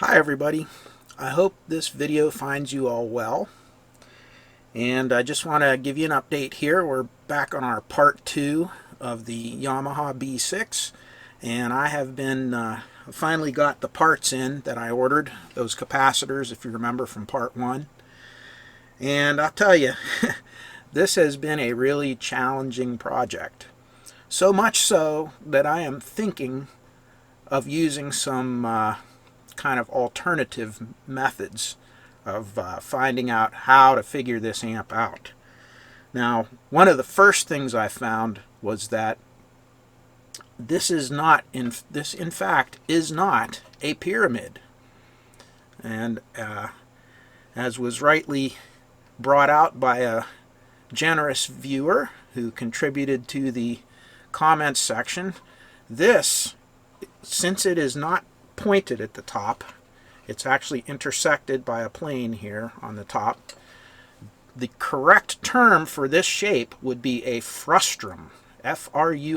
Hi everybody, I hope this video finds you all well, and I just want to give you an update here. We're back on our part 2 of the Yamaha B6, and I have been finally got the parts in that I ordered, those capacitors if you remember from part 1, and I'll tell you this has been a really challenging project, so much so that I am thinking of using some kind of alternative methods of finding out how to figure this amp out. Now, one of the first things I found was that this is not in fact is not a pyramid, and as was rightly brought out by a generous viewer who contributed to the comments section, this, since it is not pointed at the top, it's actually intersected by a plane here on the top. The correct term for this shape would be a frustrum, F-R-U-S-T-R-U-M.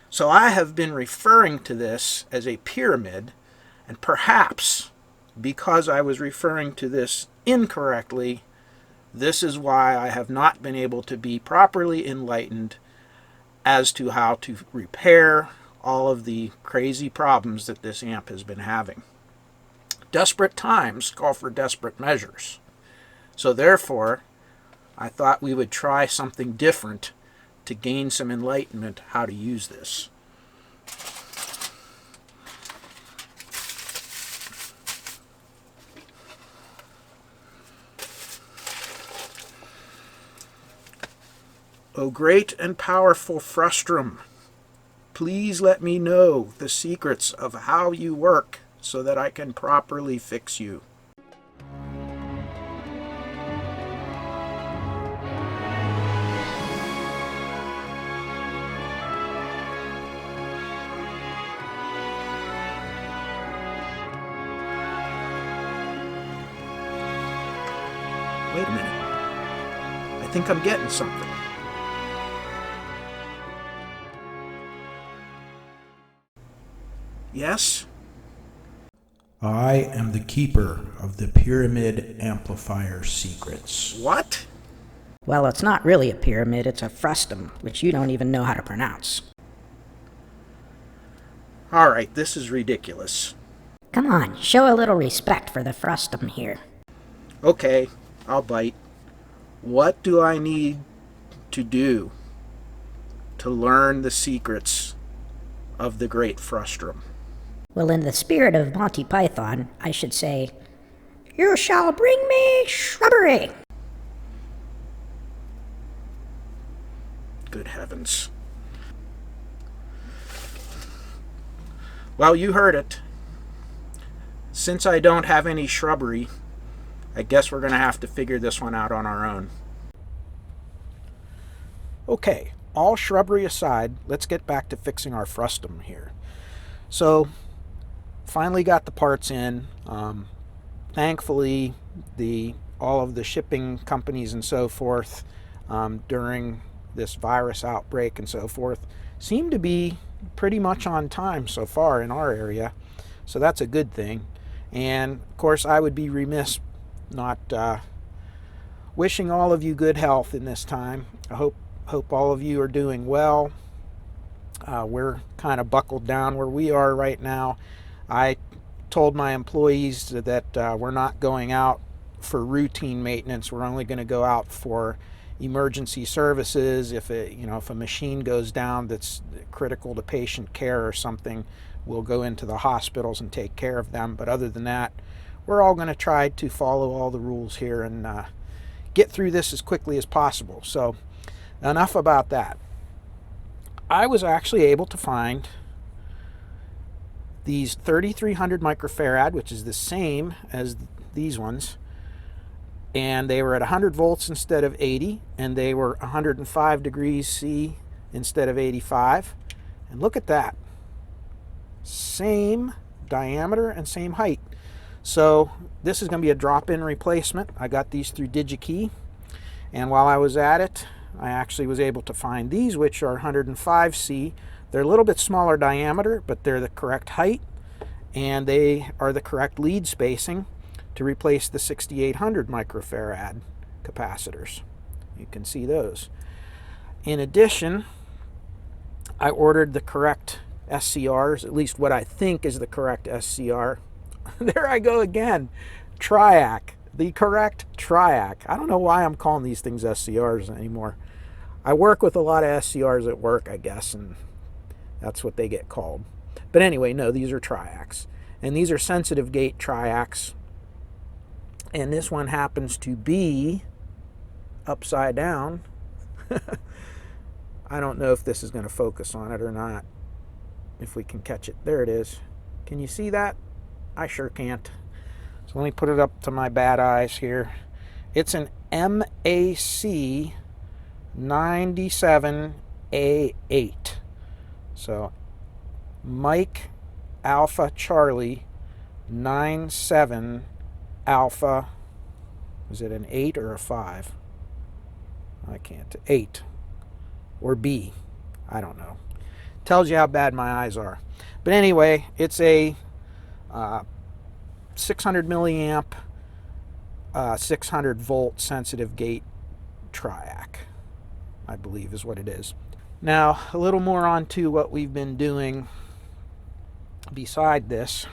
So I have been referring to this as a pyramid, and perhaps because I was referring to this incorrectly, this is why I have not been able to be properly enlightened as to how to repair all of the crazy problems that this amp has been having. Desperate times call for desperate measures. So therefore, I thought we would try something different to gain some enlightenment how to use this. O great and powerful frustrum, please let me know the secrets of how you work so that I can properly fix you. Wait a minute. I think I'm getting something. Yes? I am the keeper of the pyramid amplifier secrets. What? Well, it's not really a pyramid, it's a frustum, which you don't even know how to pronounce. Alright, this is ridiculous. Come on, show a little respect for the frustum here. Okay, I'll bite. What do I need to do to learn the secrets of the great frustrum? Well, in the spirit of Monty Python, I should say, "You shall bring me shrubbery." Good heavens. Well, you heard it. Since I don't have any shrubbery, I guess we're going to have to figure this one out on our own. Okay, all shrubbery aside, let's get back to fixing our frustum here. So, finally got the parts in. Thankfully, all of the shipping companies and so forth during this virus outbreak and so forth seem to be pretty much on time so far in our area, so that's a good thing. And of course, I would be remiss not wishing all of you good health in this time. I hope all of you are doing well. We're kind of buckled down where we are right now. I told my employees that we're not going out for routine maintenance. We're only going to go out for emergency services. If a machine goes down that's critical to patient care or something, we'll go into the hospitals and take care of them. But other than that, we're all going to try to follow all the rules here and get through this as quickly as possible. So enough about that. I was actually able to find these 3300 microfarad, which is the same as these ones, and they were at 100 volts instead of 80, and they were 105 degrees C instead of 85. And look at that, same diameter and same height. So this is going to be a drop-in replacement. I got these through DigiKey, and while I was at it, I actually was able to find these, which are 105C. They're a little bit smaller diameter, but they're the correct height. and they are the correct lead spacing to replace the 6800 microfarad capacitors. You can see those. In addition, I ordered the correct SCRs, at least what I think is the correct SCR. There I go again. Triac, the correct Triac. I don't know why I'm calling these things SCRs anymore. I work with a lot of SCRs at work, I guess, and that's what they get called. But anyway, no, these are Triacs. And these are sensitive gate Triacs. And this one happens to be upside down. I don't know if this is going to focus on it or not. If we can catch it. There it is. Can you see that? I sure can't. So let me put it up to my bad eyes here. It's an MAC 97A8. So Mike Alpha Charlie 97 Alpha. Is it an 8 or a 5? I can't. 8. Or B. I don't know. Tells you how bad my eyes are. But anyway, it's a 600 milliamp, 600 volt sensitive gate Triac, I believe is what it is. Now, a little more on to what we've been doing besides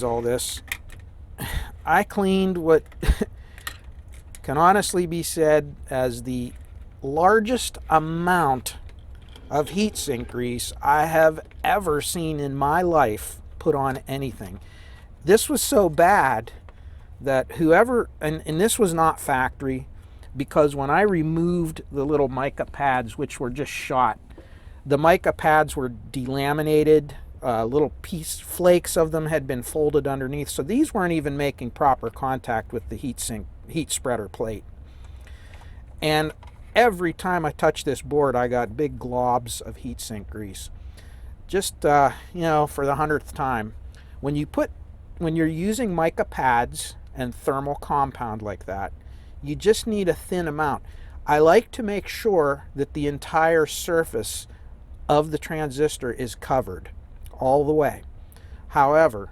all this. I cleaned what can honestly be said as the largest amount of heatsink grease I have ever seen in my life put on anything. This was so bad that whoever, and this was not factory, because when I removed the little mica pads, which were just shot, the mica pads were delaminated, little flakes of them had been folded underneath, so these weren't even making proper contact with the heat spreader plate. And every time I touched this board, I got big globs of heatsink grease. Just, for the 100th time. When you're using mica pads and thermal compound like that, you just need a thin amount. I like to make sure that the entire surface of the transistor is covered all the way. However,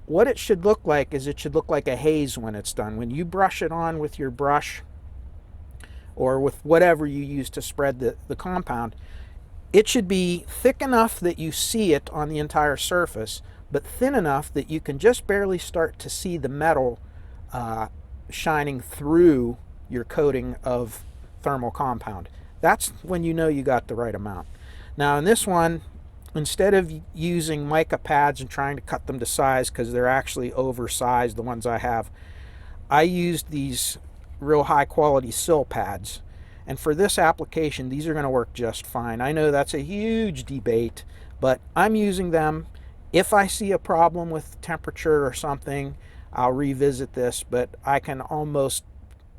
what it should look like is it should look like a haze when it's done. When you brush it on with your brush, or with whatever you use to spread the compound, it should be thick enough that you see it on the entire surface, but thin enough that you can just barely start to see the metal shining through your coating of thermal compound. That's when you know you got the right amount. Now in this one, instead of using mica pads and trying to cut them to size, because they're actually oversized, the ones I have, I used these real high quality sill pads, and for this application these are going to work just fine. I know that's a huge debate, but I'm using them. If I see a problem with temperature or something, I'll revisit this, but I can almost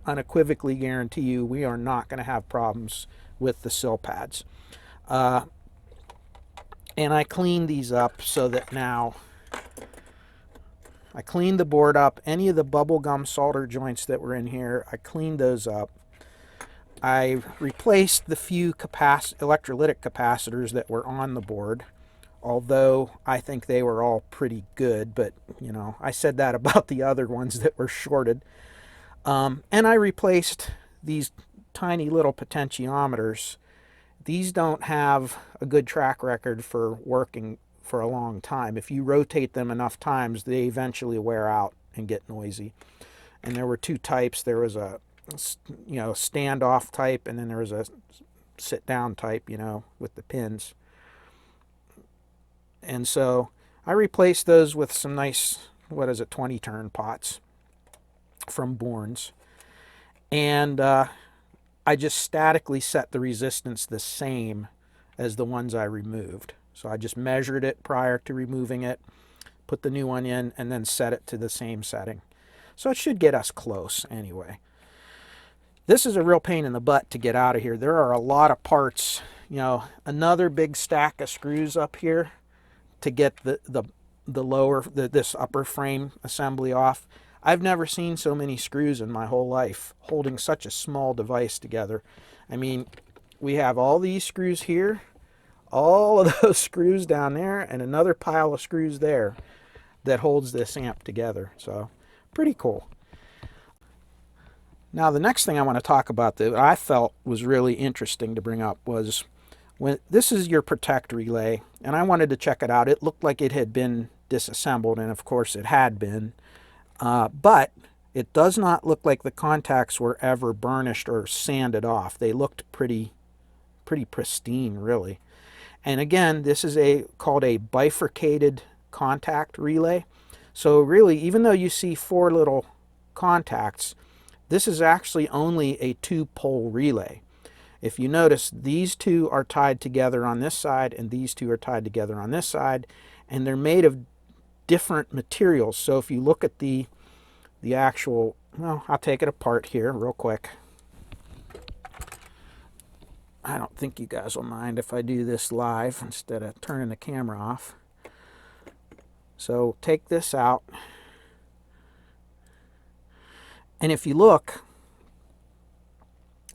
unequivocally guarantee you we are not going to have problems with the sill pads. And I cleaned these up so that now I cleaned the board up. Any of the bubblegum solder joints that were in here, I cleaned those up. I replaced the few electrolytic capacitors that were on the board, although I think they were all pretty good, but I said that about the other ones that were shorted. And I replaced these tiny little potentiometers. These don't have a good track record for working for a long time. If you rotate them enough times, they eventually wear out and get noisy. And there were two types. There was a standoff type, and then there was a sit down type, with the pins. And so I replaced those with some nice, 20 turn pots from Bourne's. And I just statically set the resistance the same as the ones I removed. So I just measured it prior to removing it, put the new one in, and then set it to the same setting. So it should get us close anyway. This is a real pain in the butt to get out of here. There are a lot of parts, another big stack of screws up here to get this upper frame assembly off. I've never seen so many screws in my whole life holding such a small device together. I mean, we have all these screws here, all of those screws down there and another pile of screws there that holds this amp together. So pretty cool. Now the next thing I want to talk about that I felt was really interesting to bring up was when this is your protect relay, and I wanted to check it out. It looked like it had been disassembled, and of course it had been, but it does not look like the contacts were ever burnished or sanded off. They looked pretty pristine, really. And again, this is called a bifurcated contact relay. So really, even though you see 4 little contacts, this is actually only a 2-pole relay. If you notice, these 2 are tied together on this side and these 2 are tied together on this side, and they're made of different materials. So if you look at the actual, well, I'll take it apart here real quick. I don't think you guys will mind if I do this live instead of turning the camera off. So take this out. And if you look,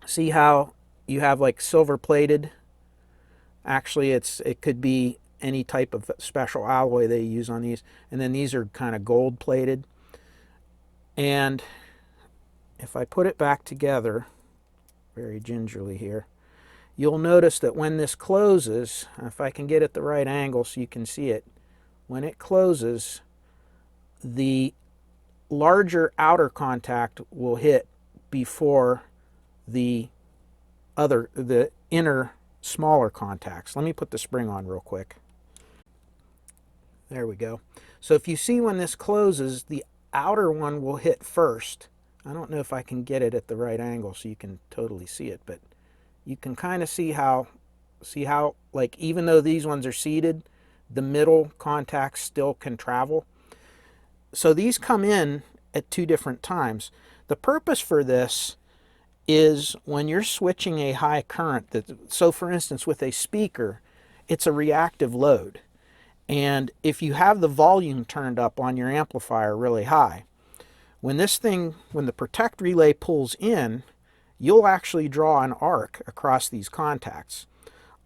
see how you have like silver plated? Actually, it could be any type of special alloy they use on these. And then these are kind of gold plated. And if I put it back together very gingerly here, you'll notice that when this closes, if I can get it the right angle so you can see it, when it closes, the larger outer contact will hit before the inner smaller contacts. Let me put the spring on real quick. There we go. So if you see when this closes, the outer one will hit first. I don't know if I can get it at the right angle so you can totally see it, but you can kind of see how like even though these ones are seated, the middle contacts still can travel. So these come in at 2 different times. The purpose for this is when you're switching a high current, so for instance with a speaker, it's a reactive load. And if you have the volume turned up on your amplifier really high, when the protect relay pulls in, you'll actually draw an arc across these contacts.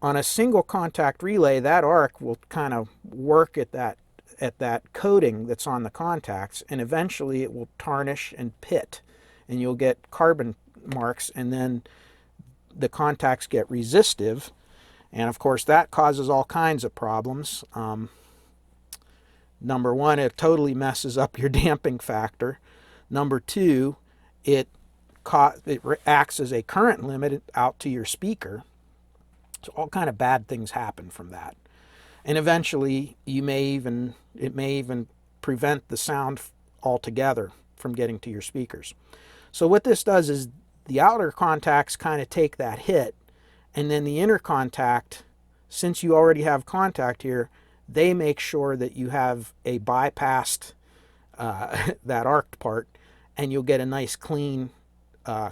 On a single contact relay, that arc will kind of work at that coating that's on the contacts, and eventually it will tarnish and pit, and you'll get carbon marks, and then the contacts get resistive, and of course that causes all kinds of problems. Number 1, it totally messes up your damping factor. Number 2, it acts as a current limit out to your speaker. So all kind of bad things happen from that. And eventually it may even prevent the sound altogether from getting to your speakers. So what this does is the outer contacts kind of take that hit, and then the inner contact, since you already have contact here, they make sure that you have a bypassed that arced part, and you'll get a nice clean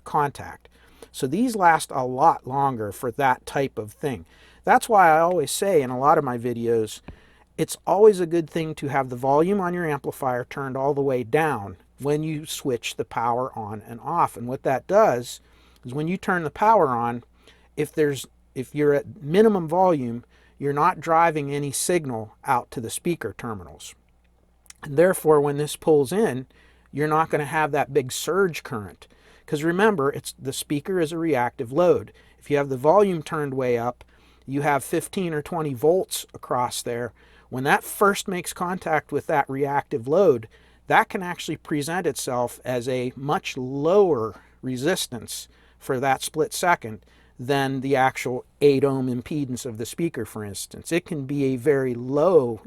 contact. So these last a lot longer for that type of thing. That's why I always say in a lot of my videos, it's always a good thing to have the volume on your amplifier turned all the way down when you switch the power on and off. And what that does is when you turn the power on, if you're at minimum volume, you're not driving any signal out to the speaker terminals. And therefore, when this pulls in, you're not going to have that big surge current. Because remember, the speaker is a reactive load. If you have the volume turned way up, you have 15 or 20 volts across there. When that first makes contact with that reactive load, that can actually present itself as a much lower resistance for that split second than the actual 8 ohm impedance of the speaker, for instance. It can be a very low,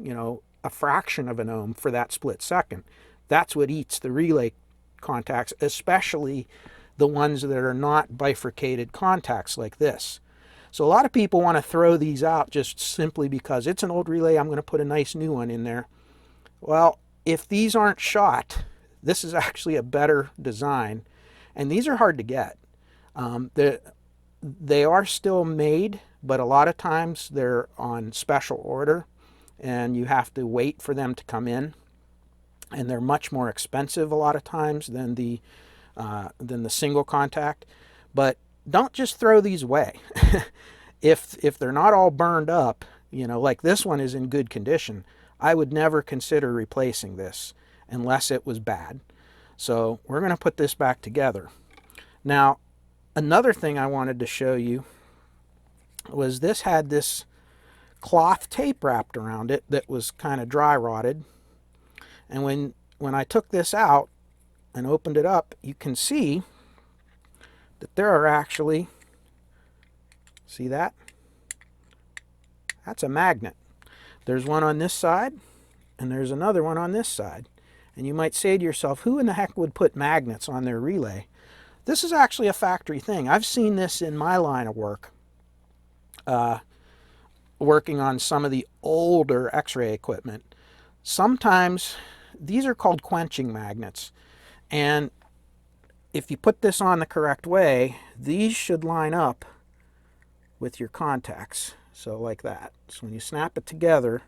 a fraction of an ohm for that split second. That's what eats the relay contacts, especially the ones that are not bifurcated contacts like this. So a lot of people want to throw these out just simply because it's an old relay, I'm going to put a nice new one in there. Well, if these aren't shot, this is actually a better design, and these are hard to get. They are still made, but a lot of times they're on special order, and you have to wait for them to come in, and they're much more expensive a lot of times than the single contact. But don't just throw these away. if they're not all burned up, you know, like this one is in good condition, I would never consider replacing this unless it was bad. So we're going to put this back together. Now, another thing I wanted to show you was this had this cloth tape wrapped around it that was kind of dry rotted. And when I took this out and opened it up, you can see that there are actually, see that? That's a magnet. There's one on this side, and there's another one on this side. And you might say to yourself, who in the heck would put magnets on their relay? This is actually a factory thing. I've seen this in my line of work, working on some of the older X-ray equipment. Sometimes these are called quenching magnets. And if you put this on the correct way, these should line up with your contacts. So like that. So when you snap it together,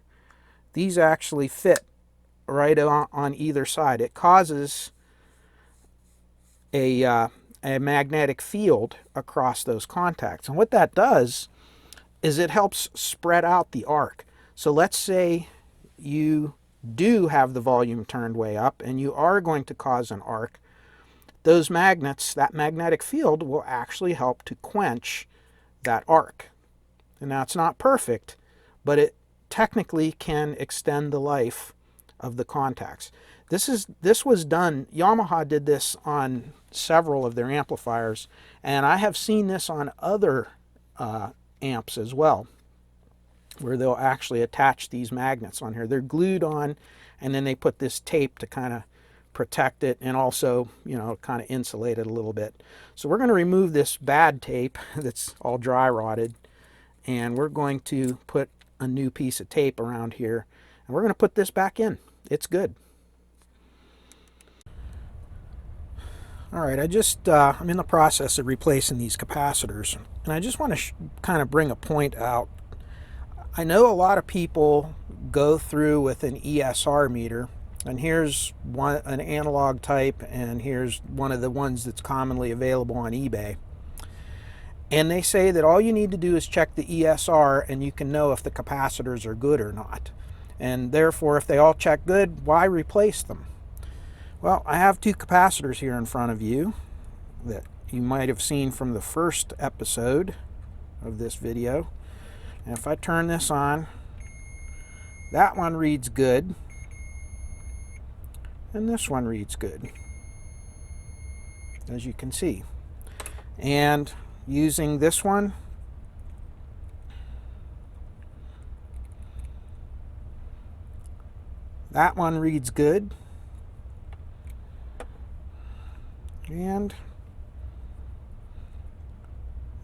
these actually fit right on either side. It causes a magnetic field across those contacts. And what that does is it helps spread out the arc. So let's say you do have the volume turned way up and you are going to cause an arc. Those magnets, that magnetic field, will actually help to quench that arc. And now it's not perfect, but it technically can extend the life of the contacts. This was done, Yamaha did this on several of their amplifiers, and I have seen this on other amps as well, where they'll actually attach these magnets on here. They're glued on, and then they put this tape to kind of protect it and also, you know, kind of insulate it a little bit. So we're going to remove this bad tape that's all dry rotted, and we're going to put a new piece of tape around here, and we're going to put this back in. It's good. All right, I'm in the process of replacing these capacitors, and I just want to kind of bring a point out. I know a lot of people go through with an ESR meter, and here's an analog type, and here's one of the ones that's commonly available on eBay. And they say that all you need to do is check the ESR and you can know if the capacitors are good or not. And therefore, if they all check good, why replace them? Well, I have two capacitors here in front of you that you might have seen from the first episode of this video. And if I turn this on, that one reads good, and this one reads good, as you can see. And using this one, that one reads good, and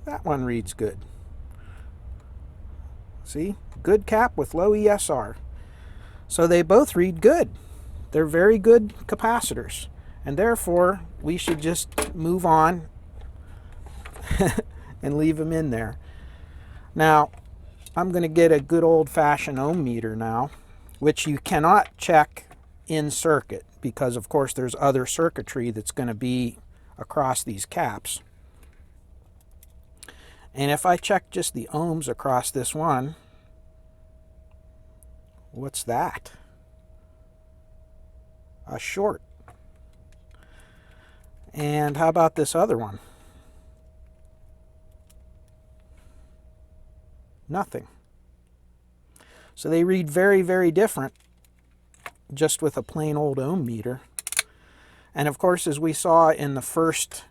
that one reads good. See? Good cap with low ESR. So they both read good. They're very good capacitors. And therefore, we should just move on and leave them in there. Now, I'm going to get a good old-fashioned ohm meter now, which you cannot check in circuit because, of course, there's other circuitry that's going to be across these caps. And if I check just the ohms across this one, what's that? A short. And how about this other one? Nothing. So they read very, very different just with a plain old ohm meter. And of course, as we saw in the first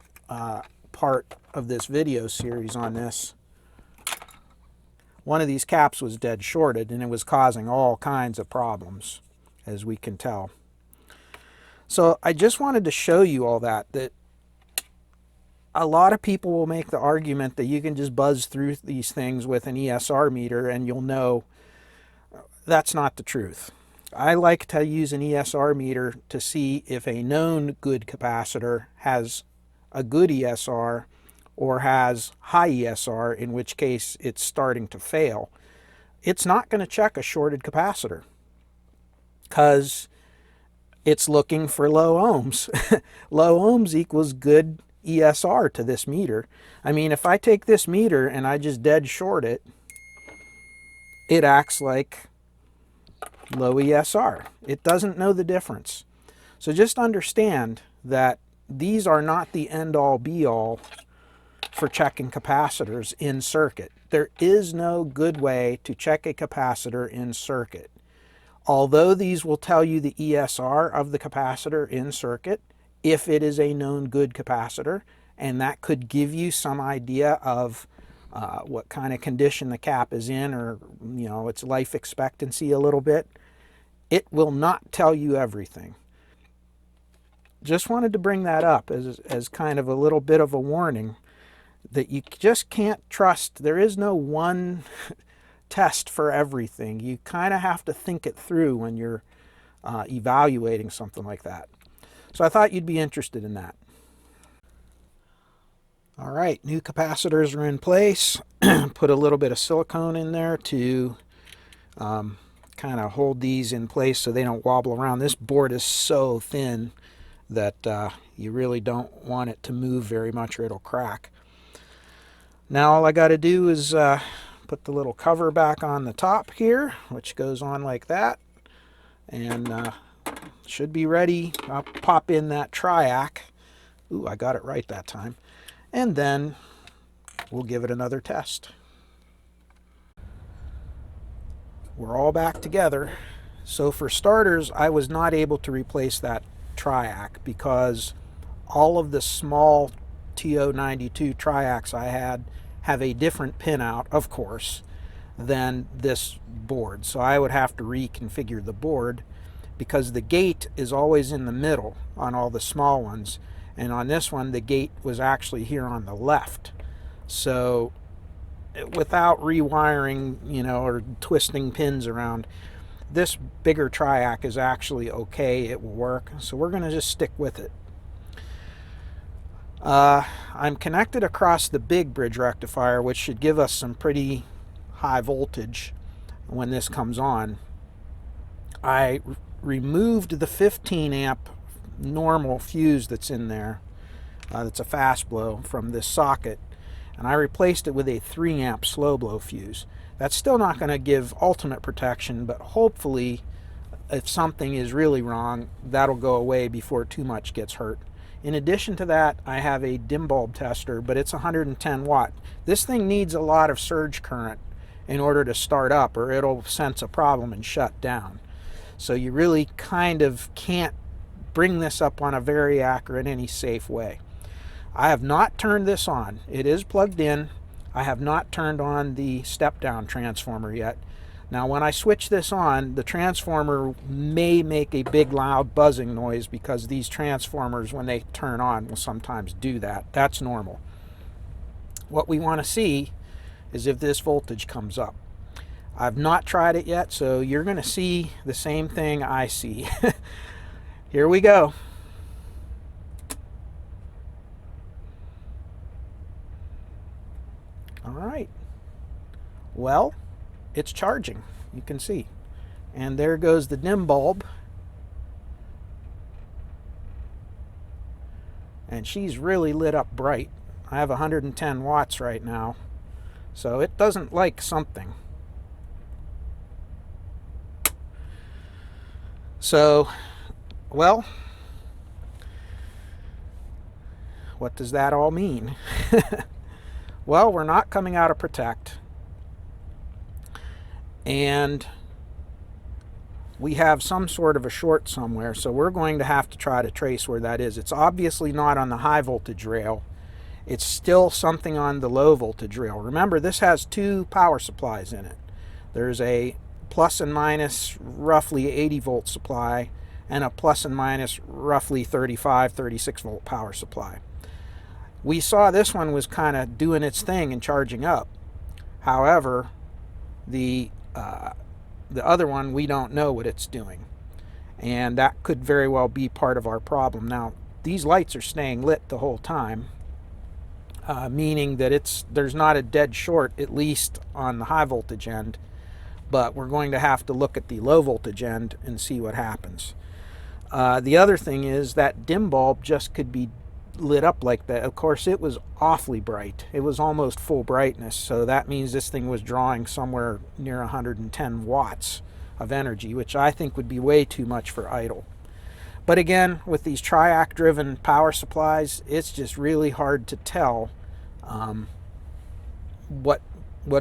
part of this video series on this, one of these caps was dead shorted and it was causing all kinds of problems, as we can tell. So I just wanted to show you all that a lot of people will make the argument that you can just buzz through these things with an ESR meter and you'll know. That's not the truth. I like to use an ESR meter to see if a known good capacitor has a good ESR or has high ESR, in which case it's starting to fail. It's not going to check a shorted capacitor because it's looking for low ohms. Low ohms equals good ESR to this meter. I mean, if I take this meter and I just dead short it, it acts like low ESR. It doesn't know the difference. So just understand that these are not the end-all be-all for checking capacitors in circuit. There is no good way to check a capacitor in circuit. Although these will tell you the ESR of the capacitor in circuit, if it is a known good capacitor, and that could give you some idea of what kind of condition the cap is in, or its life expectancy a little bit, it will not tell you everything. Just wanted to bring that up as kind of a little bit of a warning that you just can't trust. There is no one test for everything. You kind of have to think it through when you're evaluating something like that. So I thought you'd be interested in that. All right, new capacitors are in place. Put a little bit of silicone in there to kind of hold these in place so they don't wobble around. This board is so thin that you really don't want it to move very much or it'll crack. Now all I got to do is put the little cover back on the top here, which goes on like that, and should be ready. I'll pop in that triac. Ooh, I got it right that time. And then we'll give it another test. We're all back together. So for starters, I was not able to replace that triac because all of the small TO92 triacs I had have a different pinout, of course, than this board. So I would have to reconfigure the board because the gate is always in the middle on all the small ones. And on this one, the gate was actually here on the left. So without rewiring, or twisting pins around, this bigger triac is actually okay. It will work. So we're going to just stick with it. I'm connected across the big bridge rectifier, which should give us some pretty high voltage when this comes on. I removed the 15 amp normal fuse that's in there, that's a fast blow, from this socket, and I replaced it with a 3 amp slow blow fuse. That's still not going to give ultimate protection, but hopefully if something is really wrong, that'll go away before too much gets hurt. In addition to that, I have a dim bulb tester, but it's 110 watt. This thing needs a lot of surge current in order to start up, or it'll sense a problem and shut down. So you really kind of can't bring this up on a variac or in any safe way. I have not turned this on. It is plugged in. I have not turned on the step-down transformer yet. Now when I switch this on, the transformer may make a big loud buzzing noise because these transformers, when they turn on, will sometimes do that. That's normal. What we want to see is if this voltage comes up. I've not tried it yet, so you're going to see the same thing I see. Here we go. All right. Well, it's charging, you can see. And there goes the dim bulb. And she's really lit up bright. I have 110 watts right now, so it doesn't like something. So, well, what does that all mean? Well, we're not coming out of protect, and we have some sort of a short somewhere, so we're going to have to try to trace where that is. It's obviously not on the high voltage rail. It's still something on the low voltage rail. Remember, this has two power supplies in it. There's a plus and minus roughly 80 volt supply and a plus and minus roughly 35, 36 volt power supply. We saw this one was kind of doing its thing and charging up. However, the other one, we don't know what it's doing, and that could very well be part of our problem. Now, these lights are staying lit the whole time, meaning that there's not a dead short, at least on the high voltage end, but we're going to have to look at the low voltage end and see what happens. The other thing is that dim bulb just could be lit up like that. Of course, it was awfully bright. It was almost full brightness, so that means this thing was drawing somewhere near 110 watts of energy, which I think would be way too much for idle. But again, with these triac driven power supplies, it's just really hard to tell what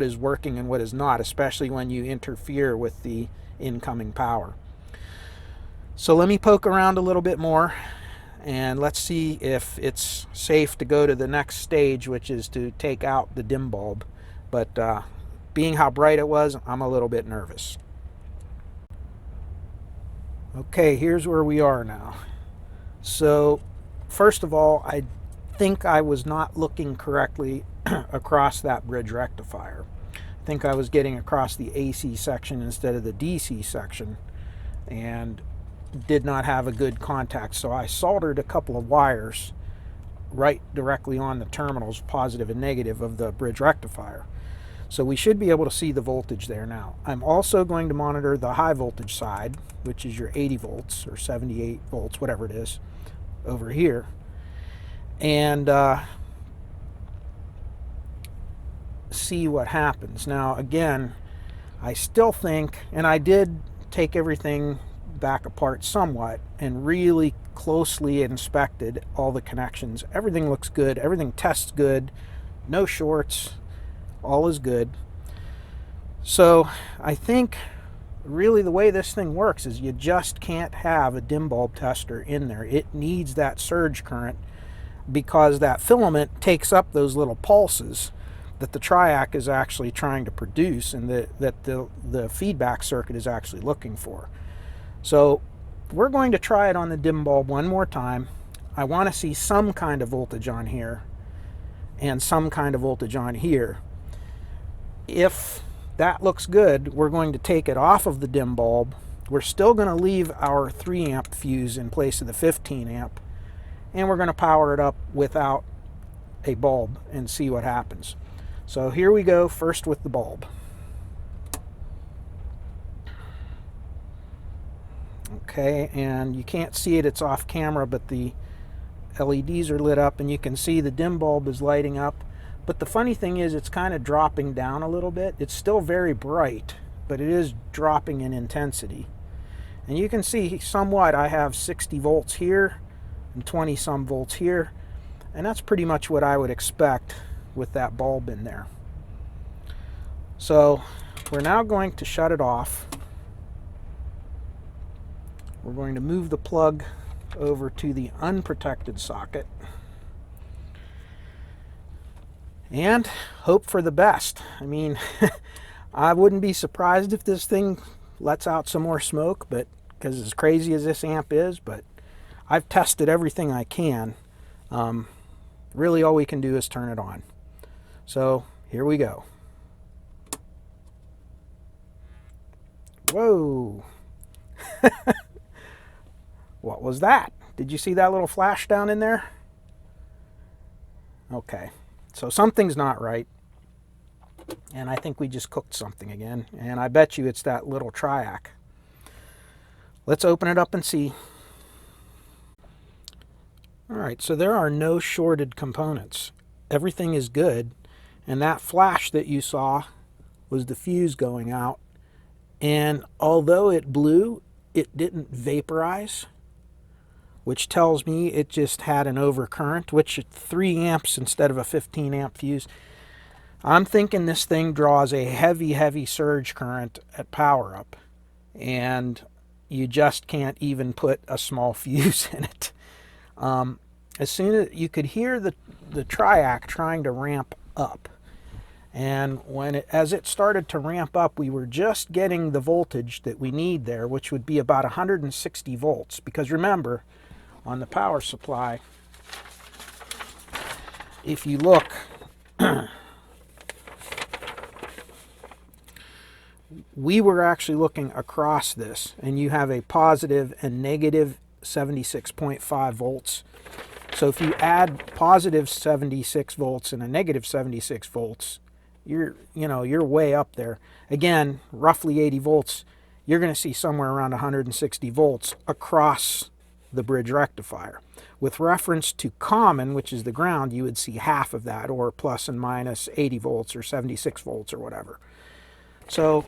is working and what is not, especially when you interfere with the incoming power. So let me poke around a little bit more, and let's see if it's safe to go to the next stage, which is to take out the dim bulb. But being how bright it was, I'm a little bit nervous. Okay, here's where we are now. So first of all, I think I was not looking correctly across that bridge rectifier. I think I was getting across the AC section instead of the DC section, and did not have a good contact. So I soldered a couple of wires right directly on the terminals, positive and negative, of the bridge rectifier. So we should be able to see the voltage there now. I'm also going to monitor the high voltage side, which is your 80 volts or 78 volts, whatever it is, over here. And see what happens. Now again, I still think, and I did take everything back apart somewhat and really closely inspected all the connections. Everything looks good, everything tests good, no shorts, all is good. So I think really the way this thing works is you just can't have a dim bulb tester in there. It needs that surge current, because that filament takes up those little pulses that the triac is actually trying to produce, and that the feedback circuit is actually looking for. So we're going to try it on the dim bulb one more time. I want to see some kind of voltage on here and some kind of voltage on here. If that looks good, we're going to take it off of the dim bulb. We're still going to leave our 3 amp fuse in place of the 15 amp, and we're going to power it up without a bulb and see what happens. So here we go, first with the bulb. Okay, and you can't see it, it's off camera, but the LEDs are lit up and you can see the dim bulb is lighting up. But the funny thing is, it's kind of dropping down a little bit. It's still very bright, but it is dropping in intensity. And you can see somewhat I have 60 volts here and 20 some volts here, and that's pretty much what I would expect with that bulb in there. So we're now going to shut it off. We're going to move the plug over to the unprotected socket and hope for the best. I mean, I wouldn't be surprised if this thing lets out some more smoke, but because as crazy as this amp is, but I've tested everything I can. Really all we can do is turn it on. So here we go. Whoa. What was that? Did you see that little flash down in there? Okay, so something's not right. And I think we just cooked something again. And I bet you it's that little triac. Let's open it up and see. Alright, so there are no shorted components. Everything is good. And that flash that you saw was the fuse going out. And although it blew, it didn't vaporize, which tells me it just had an overcurrent, which at 3 amps instead of a 15 amp fuse. I'm thinking this thing draws a heavy surge current at power up, and you just can't even put a small fuse in it. As soon as you could hear the triac trying to ramp up, and as it started to ramp up, we were just getting the voltage that we need there, which would be about 160 volts. Because remember, on the power supply, if you look, we were actually looking across this, and you have a positive and negative 76.5 volts. So if you add positive 76 volts and a negative 76 volts, you're way up there. Again, roughly 80 volts, you're going to see somewhere around 160 volts across the bridge rectifier. With reference to common, which is the ground, you would see half of that, or plus and minus 80 volts or 76 volts or whatever. So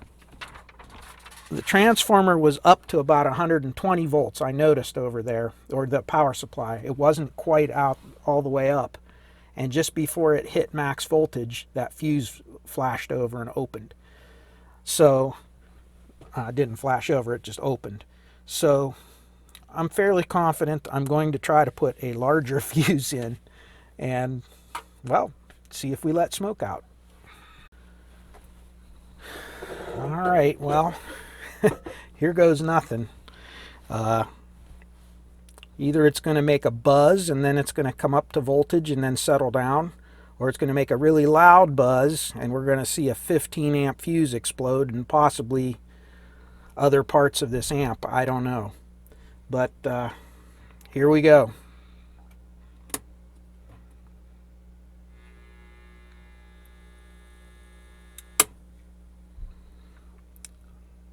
the transformer was up to about 120 volts, I noticed over there, or the power supply. It wasn't quite out all the way up. And just before it hit max voltage, that fuse flashed over and opened. So, it didn't flash over, it just opened. So, I'm fairly confident I'm going to try to put a larger fuse in and, well, see if we let smoke out. All right, well, here goes nothing. Either it's going to make a buzz and then it's going to come up to voltage and then settle down, or it's going to make a really loud buzz and we're going to see a 15 amp fuse explode and possibly other parts of this amp. I don't know. But here we go.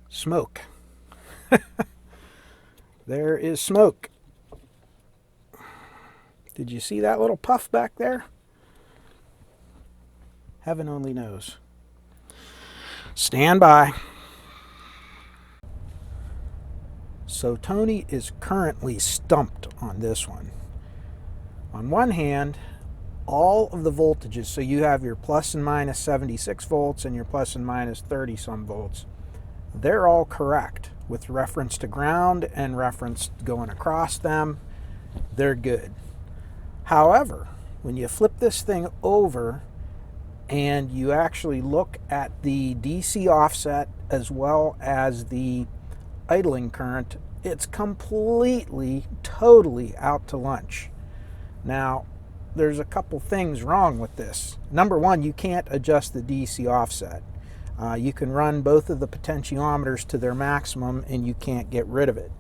Smoke. There is smoke. Did you see that little puff back there? Heaven only knows. Stand by. So Tony is currently stumped on this one. On one hand, all of the voltages, so you have your plus and minus 76 volts and your plus and minus 30 some volts, they're all correct with reference to ground and reference going across them. They're good. However, when you flip this thing over and you actually look at the DC offset as well as the idling current, it's completely, totally out to lunch. Now, there's a couple things wrong with this. Number one, you can't adjust the DC offset. You can run both of the potentiometers to their maximum and you can't get rid of it.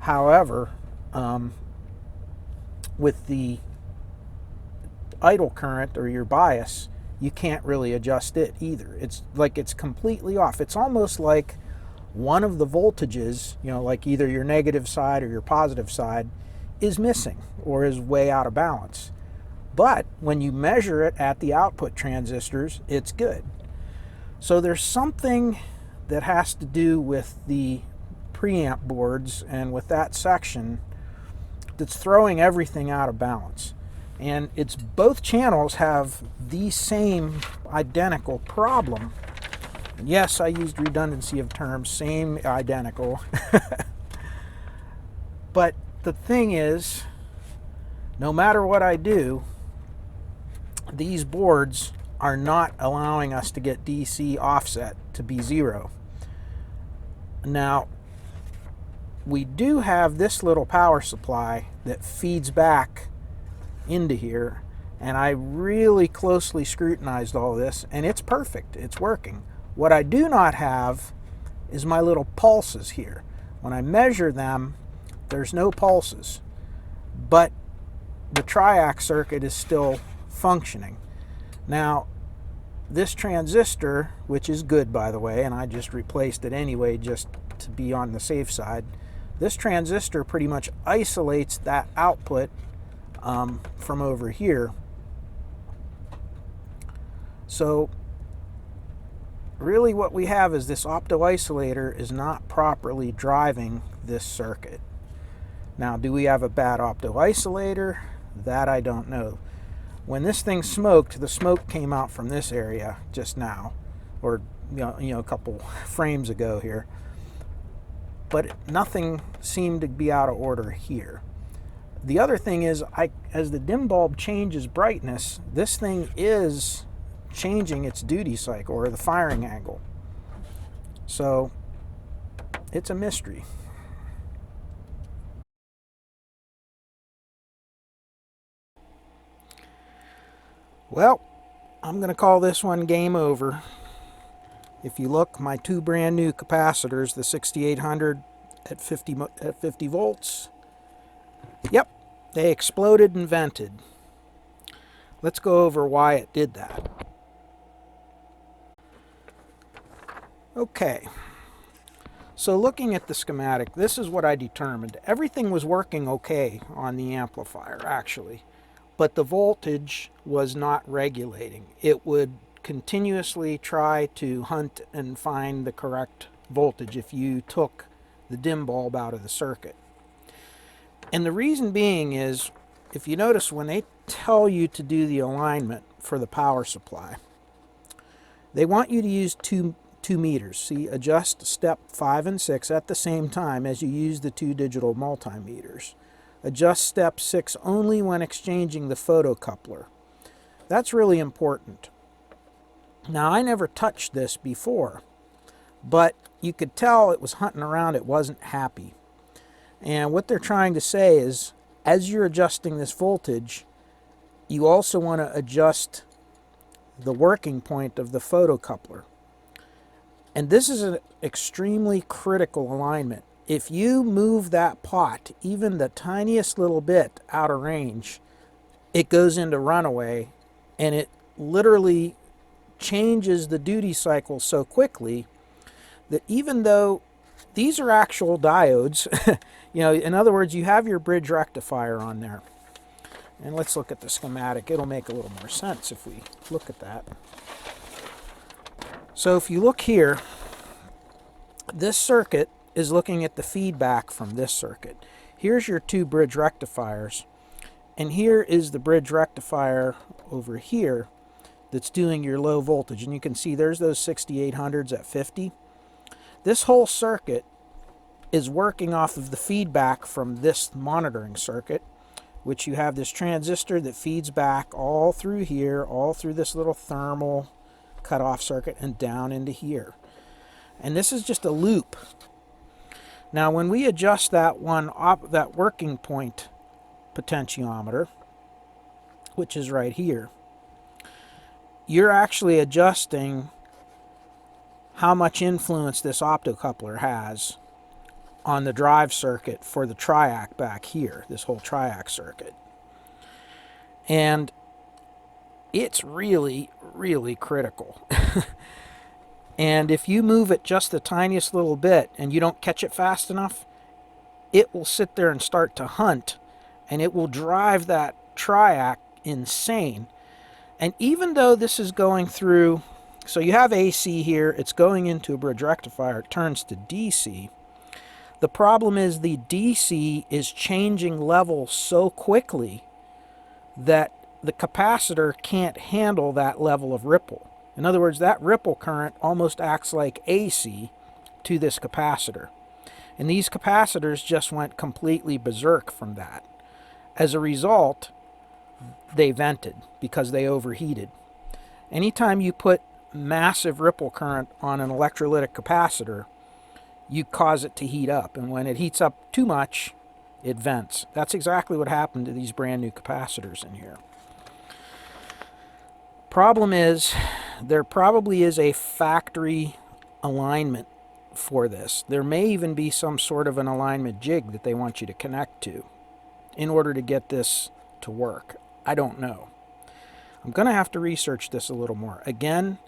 However, with the idle current or your bias, you can't really adjust it either. It's like it's completely off. It's almost like one of the voltages, you know, like either your negative side or your positive side, is missing or is way out of balance. But when you measure it at the output transistors, it's good. So there's something that has to do with the preamp boards and with that section that's throwing everything out of balance. And it's both channels have the same identical problem. And yes, I used redundancy of terms, same identical. But the thing is, no matter what I do, these boards are not allowing us to get DC offset to be 0. Now, we do have this little power supply that feeds back into here, and I really closely scrutinized all this, and it's perfect. It's working. What I do not have is my little pulses here. When I measure them, there's no pulses, but the triac circuit is still functioning. Now, this transistor, which is good by the way, and I just replaced it anyway just to be on the safe side, this transistor pretty much isolates that output from over here. So really what we have is this opto-isolator is not properly driving this circuit. Now, do we have a bad opto-isolator? That I don't know. When this thing smoked, the smoke came out from this area just now, or you know a couple frames ago here. But nothing seemed to be out of order here. The other thing is, as the dim bulb changes brightness, this thing is changing its duty cycle or the firing angle. So it's a mystery. Well, I'm going to call this one game over. If you look, my two brand new capacitors, the 6800 at 50 volts, yep, they exploded and vented. Let's go over why it did that. Okay, So looking at the schematic, this is what I determined. Everything was working okay on the amplifier, actually, but the voltage was not regulating. It would continuously try to hunt and find the correct voltage if you took the dim bulb out of the circuit. And the reason being is, if you notice, when they tell you to do the alignment for the power supply, they want you to use two meters. See, adjust step 5 and 6 at the same time as you use the 2 digital multimeters. Adjust step 6 only when exchanging the photocoupler. That's really important. Now, I never touched this before, but you could tell it was hunting around, it wasn't happy. And what they're trying to say is, as you're adjusting this voltage, you also want to adjust the working point of the photocoupler. And this is an extremely critical alignment. If you move that pot even the tiniest little bit out of range, it goes into runaway, and it literally changes the duty cycle so quickly that even though these are actual diodes, in other words, you have your bridge rectifier on there. And let's look at the schematic. It'll make a little more sense if we look at that. So if you look here, this circuit is looking at the feedback from this circuit. Here's your 2 bridge rectifiers, and here is the bridge rectifier over here that's doing your low voltage. And you can see there's those 6800s at 50. This whole circuit is working off of the feedback from this monitoring circuit, which you have this transistor that feeds back all through here, all through this little thermal cutoff circuit, and down into here. And this is just a loop. Now, when we adjust that that working point potentiometer, which is right here, you're actually adjusting how much influence this optocoupler has on the drive circuit for the triac back here, this whole triac circuit. And it's really, really critical. And if you move it just the tiniest little bit and you don't catch it fast enough, it will sit there and start to hunt, and it will drive that triac insane. And even though this is going through, so you have AC here, it's going into a bridge rectifier, it turns to DC. The problem is the DC is changing level so quickly that the capacitor can't handle that level of ripple. In other words, that ripple current almost acts like AC to this capacitor. And these capacitors just went completely berserk from that. As a result, they vented because they overheated. Anytime you put massive ripple current on an electrolytic capacitor, you cause it to heat up. And when it heats up too much, it vents. That's exactly what happened to these brand new capacitors in here. Problem is, there probably is a factory alignment for this. There may even be some sort of an alignment jig that they want you to connect to in order to get this to work. I don't know. I'm going to have to research this a little more. Again,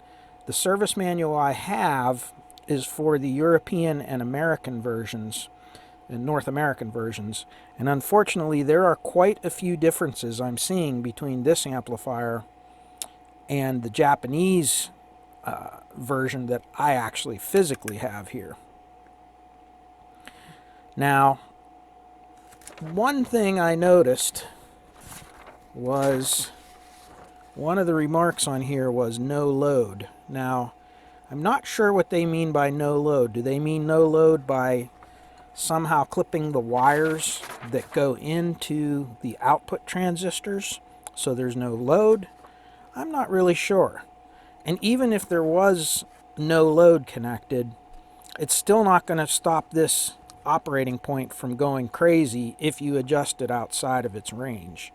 the service manual I have is for the European and American versions, and North American versions, and unfortunately there are quite a few differences I'm seeing between this amplifier and the Japanese version that I actually physically have here. Now, one thing I noticed was one of the remarks on here was no load. Now, I'm not sure what they mean by no load. Do they mean no load by somehow clipping the wires that go into the output transistors so there's no load? I'm not really sure. And even if there was no load connected, it's still not going to stop this operating point from going crazy if you adjust it outside of its range.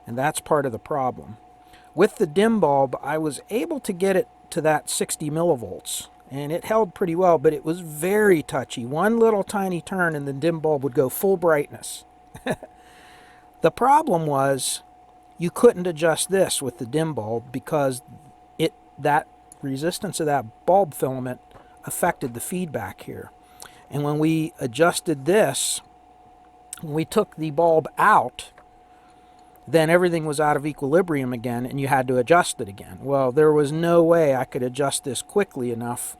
And that's part of the problem. With the dim bulb, I was able to get it to that 60 millivolts, and it held pretty well, but it was very touchy. One little tiny turn and the dim bulb would go full brightness. The problem was you couldn't adjust this with the dim bulb because that resistance of that bulb filament affected the feedback here. And when we adjusted this, when we took the bulb out, then everything was out of equilibrium again and you had to adjust it again. Well, there was no way I could adjust this quickly enough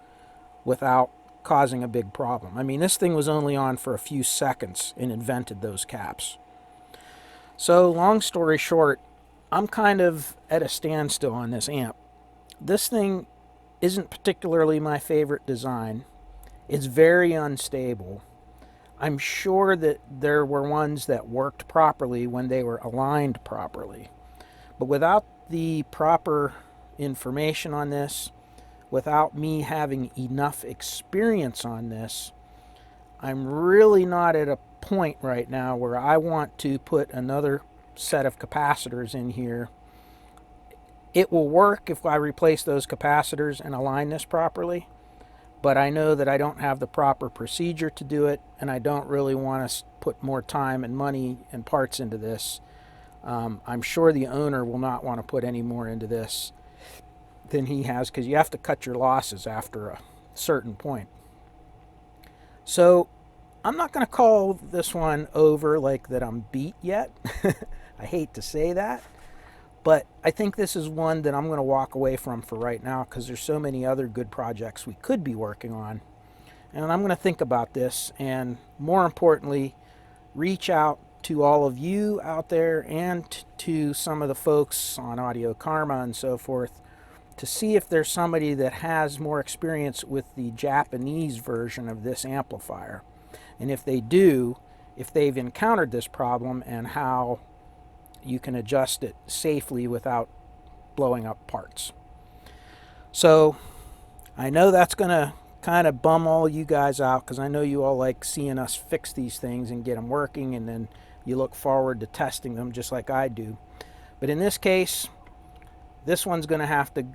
without causing a big problem. I mean, this thing was only on for a few seconds and invented those caps. So long story short, I'm kind of at a standstill on this amp. This thing isn't particularly my favorite design. It's very unstable. I'm sure that there were ones that worked properly when they were aligned properly. But without the proper information on this, without me having enough experience on this, I'm really not at a point right now where I want to put another set of capacitors in here. It will work if I replace those capacitors and align this properly, but I know that I don't have the proper procedure to do it, and I don't really want to put more time and money and parts into this. I'm sure the owner will not want to put any more into this than he has, because you have to cut your losses after a certain point. So I'm not going to call this one over like that I'm beat yet. I hate to say that, but I think this is one that I'm going to walk away from for right now, because there's so many other good projects we could be working on. And I'm going to think about this, and more importantly, reach out to all of you out there and to some of the folks on Audio Karma and so forth, to see if there's somebody that has more experience with the Japanese version of this amplifier. And if they do, if they've encountered this problem and how you can adjust it safely without blowing up parts. So I know that's going to kind of bum all you guys out, because I know you all like seeing us fix these things and get them working, and then you look forward to testing them just like I do. But in this case, this one's going to have to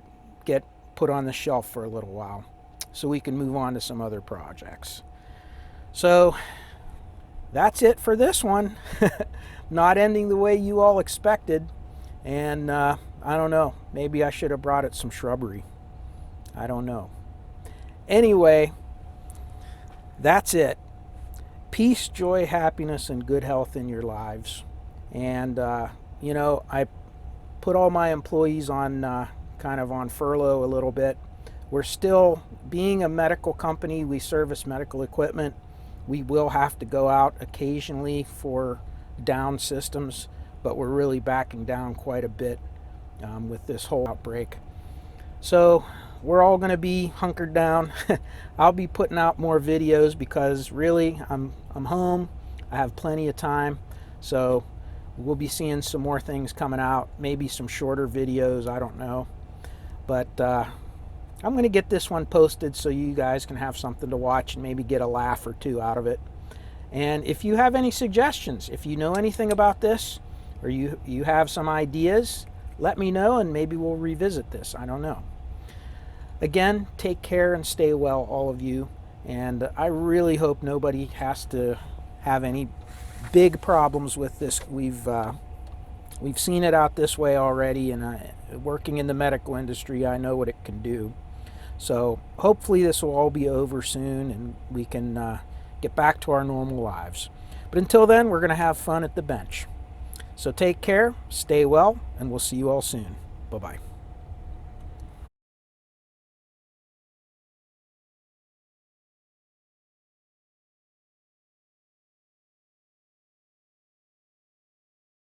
get put on the shelf for a little while so we can move on to some other projects. So that's it for this one. Not ending the way you all expected, and I don't know, maybe I should have brought it some shrubbery. I don't know. Anyway, that's it. Peace, joy, happiness, and good health in your lives. And you know, I put all my employees on kind of on furlough a little bit. We're still, being a medical company, we service medical equipment. We will have to go out occasionally for down systems, but we're really backing down quite a bit with this whole outbreak. So we're all going to be hunkered down. I'll be putting out more videos because really I'm home. I have plenty of time. So we'll be seeing some more things coming out, maybe some shorter videos, I don't know. But I'm going to get this one posted so you guys can have something to watch and maybe get a laugh or two out of it. And if you have any suggestions, if you know anything about this, or you have some ideas, let me know and maybe we'll revisit this. I don't know. Again, take care and stay well, all of you. And I really hope nobody has to have any big problems with this. We've seen it out this way already, and working in the medical industry, I know what it can do. So hopefully this will all be over soon and we can get back to our normal lives. But until then, we're going to have fun at the bench. So take care, stay well, and we'll see you all soon. Bye-bye.